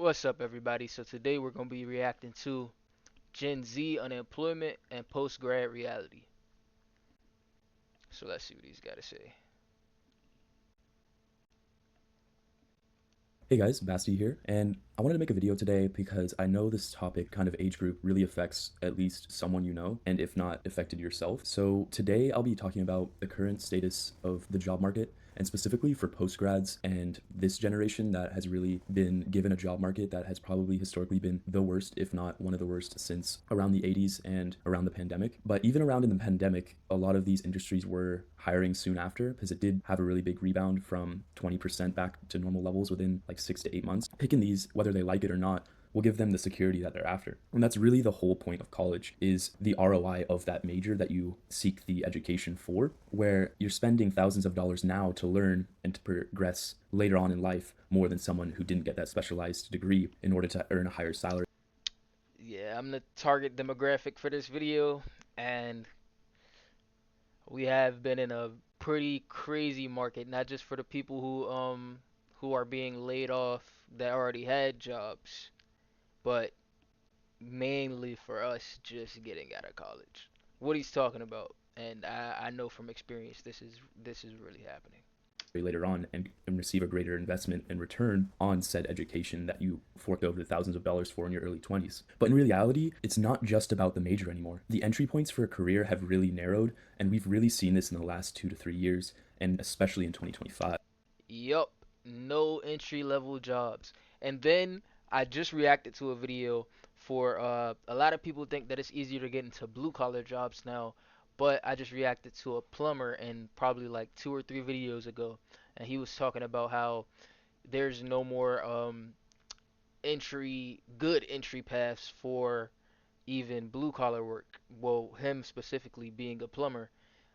What's up, everybody? So today we're going to be reacting to Gen Z unemployment and post-grad reality. So let's see what he's got to say. Hey guys, Basti here, and I wanted to make a video today because I know this topic, kind of age group, really affects at least someone you know, and if not, affected yourself. So today I'll be talking about the current status of the job market, and specifically for postgrads and this generation that has really been given a job market that has probably historically been the worst, if not one of the worst, since around the 80s and around the pandemic. But even around in the pandemic, a lot of these industries were hiring soon after because it did have a really big rebound from 20% back to normal levels within like 6 to 8 months. Picking these, whether they like it or not, will give them the security that they're after. And that's really the whole point of college, is the ROI of that major that you seek the education for, where you're spending thousands of dollars now to learn and to progress later on in life more than someone who didn't get that specialized degree in order to earn a higher salary. Yeah, I'm the target demographic for this video, and we have been in a pretty crazy market, not just for the people who are being laid off that already had jobs, but mainly for us just getting out of college. What he's talking about, and I know from experience this is really happening. Later on and receive a greater investment and return on said education that you forked over the thousands of dollars for in your early 20s. But in reality, it's not just about the major anymore. The entry points for a career have really narrowed, and we've really seen this in the last 2 to 3 years, and especially in 2025. Yup, no entry level jobs. And then I just reacted to a video for a lot of people think that it's easier to get into blue collar jobs now, but I just reacted to a plumber and probably like 2 or 3 videos ago, and he was talking about how there's no more good entry paths for even blue collar work. Well, him specifically being a plumber,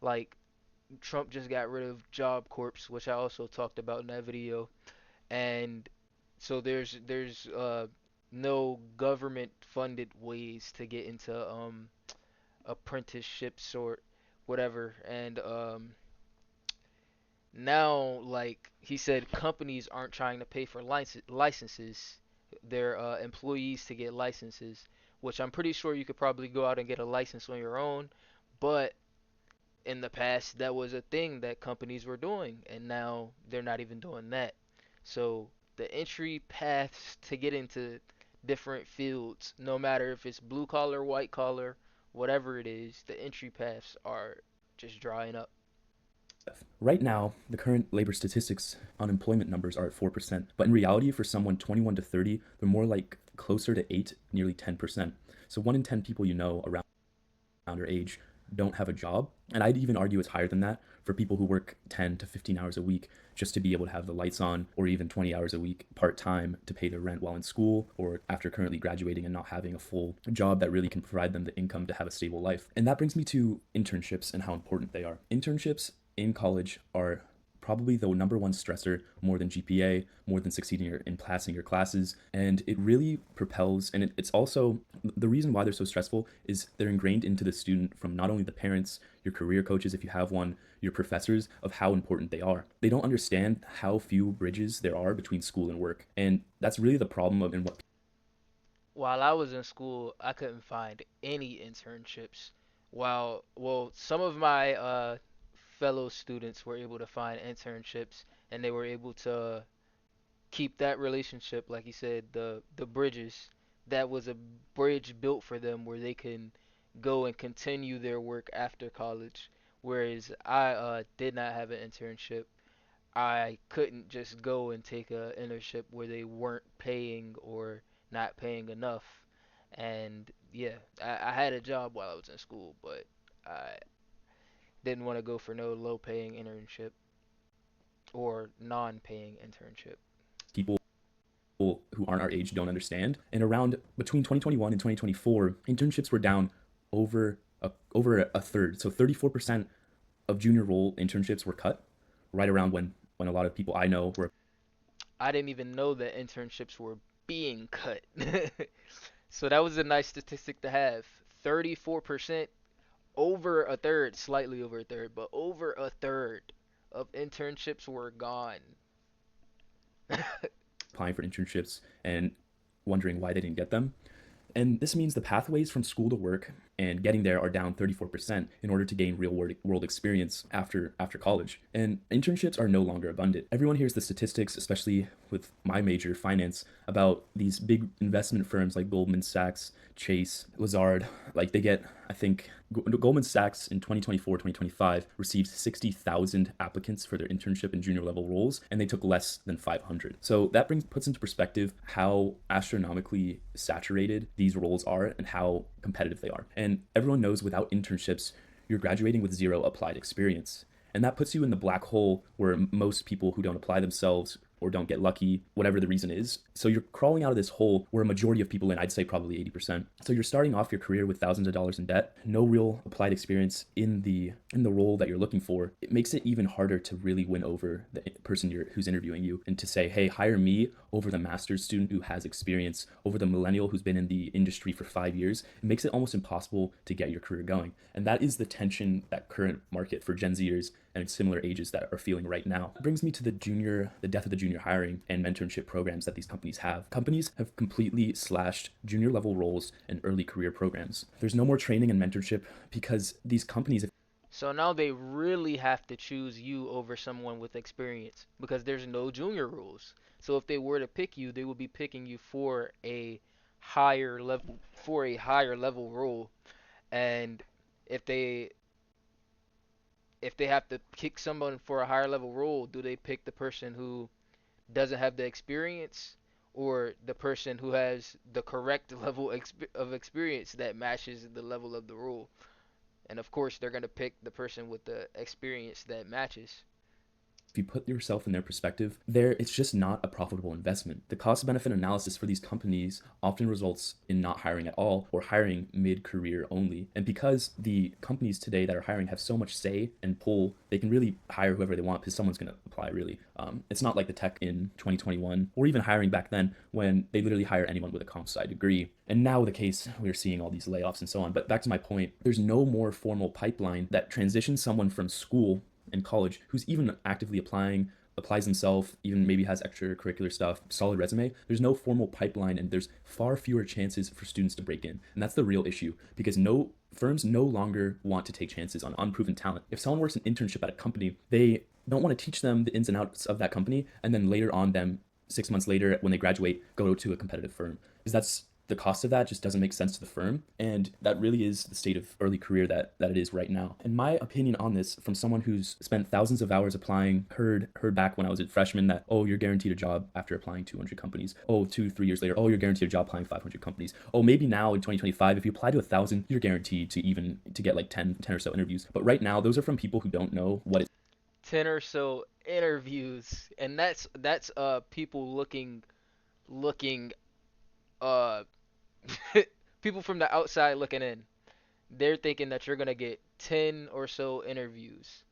like Trump just got rid of Job Corps, which I also talked about in that video, and so there's no government funded ways to get into apprenticeships or whatever, and now like he said, companies aren't trying to pay for licenses, their employees to get licenses, which I'm pretty sure you could probably go out and get a license on your own, but in the past that was a thing that companies were doing, and now they're not even doing that. So the entry paths to get into different fields, no matter if it's blue collar, white collar, whatever it is, the entry paths are just drying up. Right now, the current labor statistics unemployment numbers are at 4%, but in reality, for someone 21 to 30, they're more like closer to 8, nearly 10%. So 1 in 10 people you know around your age don't have a job. And I'd even argue it's higher than that for people who work 10 to 15 hours a week just to be able to have the lights on, or even 20 hours a week part time to pay their rent while in school, or after currently graduating and not having a full job that really can provide them the income to have a stable life. And that brings me to internships and how important they are. Internships in college are probably the number one stressor, more than GPA, more than succeeding in passing your classes. And it really propels, and it's also the reason why they're so stressful is they're ingrained into the student from not only the parents, your career coaches, if you have one, your professors, of how important they are. They don't understand how few bridges there are between school and work. And that's really the problem of in what. While I was in school, I couldn't find any internships. Well, some of my fellow students were able to find internships, and they were able to keep that relationship, like you said, the bridges. That was a bridge built for them where they can go and continue their work after college. Whereas I did not have an internship. I couldn't just go and take a internship where they weren't paying or not paying enough. And yeah, I had a job while I was in school, but I didn't want to go for no low paying internship or non paying internship. People who aren't our age don't understand. And around between 2021 and 2024, internships were down over a third. So 34% of junior role internships were cut right around when a lot of people I know were I didn't even know that internships were being cut. So that was a nice statistic to have. 34%, over a third, slightly over a third, but over a third of internships were gone. applying for internships, and wondering why they didn't get them. And this means the pathways from school to work and getting there are down 34% in order to gain real world experience after college. And internships are no longer abundant. Everyone hears the statistics, especially with my major, finance, about these big investment firms like Goldman Sachs, Chase, Lazard. Like they get, I think, Goldman Sachs in 2024, 2025 received 60,000 applicants for their internship and junior level roles, and they took less than 500. So that puts into perspective how astronomically saturated these roles are and how competitive they are. And everyone knows without internships, you're graduating with zero applied experience. And that puts you in the black hole where most people who don't apply themselves or don't get lucky, whatever the reason is. So you're crawling out of this hole where a majority of people, and I'd say probably 80%. So you're starting off your career with thousands of dollars in debt, no real applied experience in the role that you're looking for. It makes it even harder to really win over the person who's interviewing you and to say, hey, hire me over the master's student who has experience, over the millennial who's been in the industry for 5 years. It makes it almost impossible to get your career going. And that is the tension that current market for Gen Zers and similar ages that are feeling right now. It brings me to the death of the junior hiring and mentorship programs that these companies have. Companies have completely slashed junior level roles and early career programs. There's no more training and mentorship because these companies. So now they really have to choose you over someone with experience because there's no junior rules. So if they were to pick you, they would be picking you for a higher level role. And if they if they have to pick someone for a higher level role, do they pick the person who doesn't have the experience or the person who has the correct of experience that matches the level of the role? And of course, they're going to pick the person with the experience that matches. If you put yourself in their perspective, there it's just not a profitable investment. The cost benefit analysis for these companies often results in not hiring at all or hiring mid-career only. And because the companies today that are hiring have so much say and pull, they can really hire whoever they want because someone's going to apply really. It's not like the tech in 2021 or even hiring back then when they literally hire anyone with a comp sci degree. And now the case, we're seeing all these layoffs and so on. But back to my point, there's no more formal pipeline that transitions someone from school in college who's even actively applying, applies himself, even maybe has extracurricular stuff, solid resume. There's no formal pipeline and there's far fewer chances for students to break in. And that's the real issue because no firms no longer want to take chances on unproven talent. If someone works an internship at a company, they don't want to teach them the ins and outs of that company and then later on them 6 months later when they graduate go to a competitive firm. Because that's the cost of that just doesn't make sense to the firm. And that really is the state of early career that it is right now. And my opinion on this from someone who's spent thousands of hours applying, heard back when I was a freshman that, oh, you're guaranteed a job after applying 200 companies. Oh, 2, 3 years later, oh, you're guaranteed a job applying 500 companies. Oh, maybe now in 2025, if you apply to 1,000, you're guaranteed to get like 10 or so interviews. But right now, those are from people who don't know what it 10 or so interviews, and that's people looking uh people from the outside looking in. They're thinking that you're gonna get 10 or so interviews,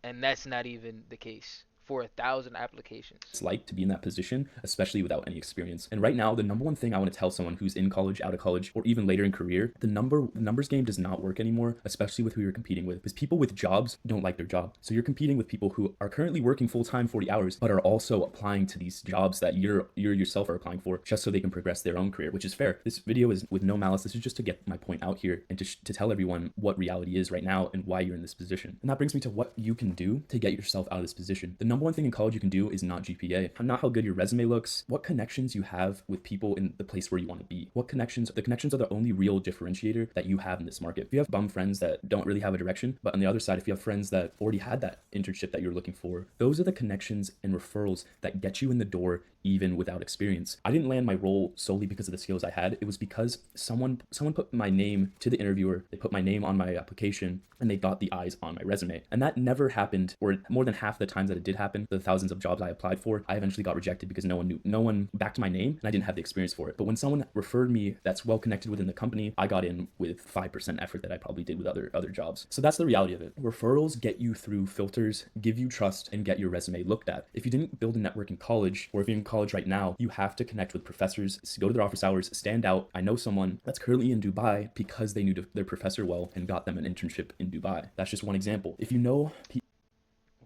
and that's not even the case for 1,000 applications. it's like to be in that position, especially without any experience. And right now, the number one thing I want to tell someone who's in college, out of college, or even later in career, the numbers game does not work anymore, especially with who you're competing with. Because people with jobs don't like their job. So you're competing with people who are currently working full time 40 hours, but are also applying to these jobs that you yourself are applying for just so they can progress their own career, which is fair. This video is with no malice. This is just to get my point out here and to tell everyone what reality is right now and why you're in this position. And that brings me to what you can do to get yourself out of this position. The number one thing in college you can do is not GPA, not how good your resume looks, what connections you have with people in the place where you want to be. The connections are the only real differentiator that you have in this market. If you have bum friends that don't really have a direction, but on the other side, if you have friends that already had that internship that you're looking for, those are the connections and referrals that get you in the door even without experience. I didn't land my role solely because of the skills I had. It was because someone put my name to the interviewer, they put my name on my application, and they got the eyes on my resume. And that never happened, or more than half the times that it did happen, the thousands of jobs I applied for, I eventually got rejected because no one backed my name and I didn't have the experience for it. But when someone referred me that's well connected within the company, I got in with 5% effort that I probably did with other jobs. So that's the reality of it. Referrals get you through filters, give you trust, and get your resume looked at. If you didn't build a network in college, or if you're in college right now, you have to connect with professors, go to their office hours, stand out. I know someone that's currently in Dubai because they knew their professor well and got them an internship in Dubai. That's just one example. If you know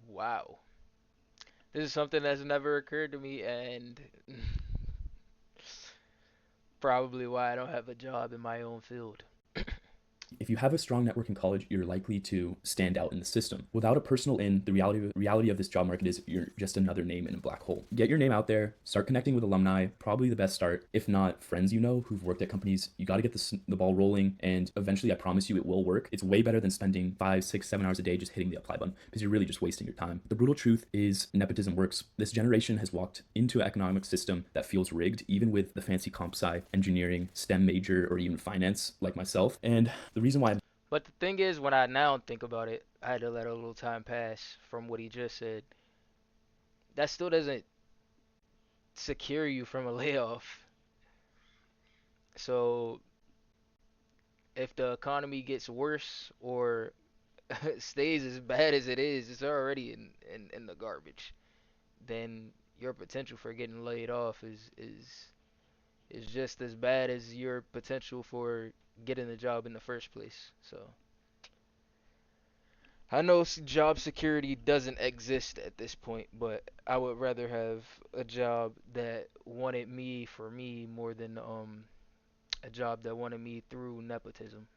Wow. This is something that's never occurred to me, and Probably why I don't have a job in my own field. If you have a strong network in college, you're likely to stand out in the system. Without a personal in, the reality of this job market is you're just another name in a black hole. Get your name out there, start connecting with alumni, probably the best start. If not, friends you know who've worked at companies, you got to get the ball rolling, and eventually, I promise you, it will work. It's way better than spending 5, 6, 7 hours a day just hitting the apply button because you're really just wasting your time. The brutal truth is nepotism works. This generation has walked into an economic system that feels rigged, even with the fancy comp sci, engineering, STEM major, or even finance like myself. And the reason why But the thing is, when I now think about it, I had to let a little time pass from what he just said. That still doesn't secure you from a layoff. So if the economy gets worse or stays as bad as it is, it's already in the garbage. Then your potential for getting laid off is just as bad as your potential for getting the job in the first place. So I know job security doesn't exist at this point, but I would rather have a job that wanted me for me more than a job that wanted me through nepotism.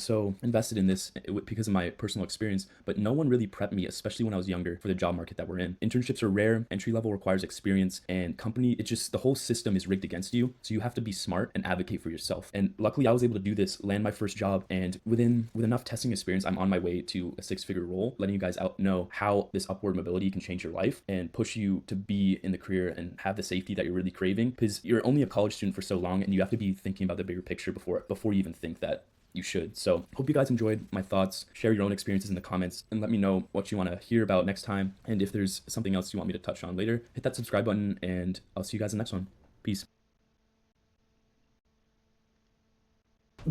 so invested in this because of my personal experience, but no one really prepped me, especially when I was younger, for the job market that we're in. Internships are rare, entry level requires experience, and company, it's just the whole system is rigged against you. So you have to be smart and advocate for yourself. And luckily, I was able to do this, land my first job, and with enough testing experience, I'm on my way to a 6 figure role, letting you guys out know how this upward mobility can change your life and push you to be in the career and have the safety that you're really craving. Because you're only a college student for so long, and you have to be thinking about the bigger picture before you even think that you should. So hope you guys enjoyed my thoughts. Share your own experiences in the comments and let me know what you want to hear about next time. And if there's something else you want me to touch on later, hit that subscribe button and I'll see you guys in the next one. Peace.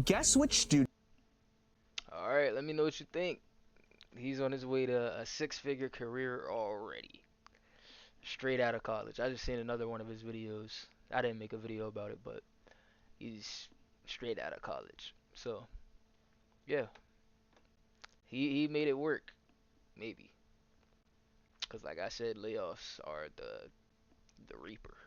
Guess which student All right, let me know what you think. He's on his way to a six-figure career already, straight out of college. I just seen another one of his videos. I didn't make a video about it, but he's straight out of college. So yeah, he made it work, maybe. Cause like I said, layoffs are the reaper.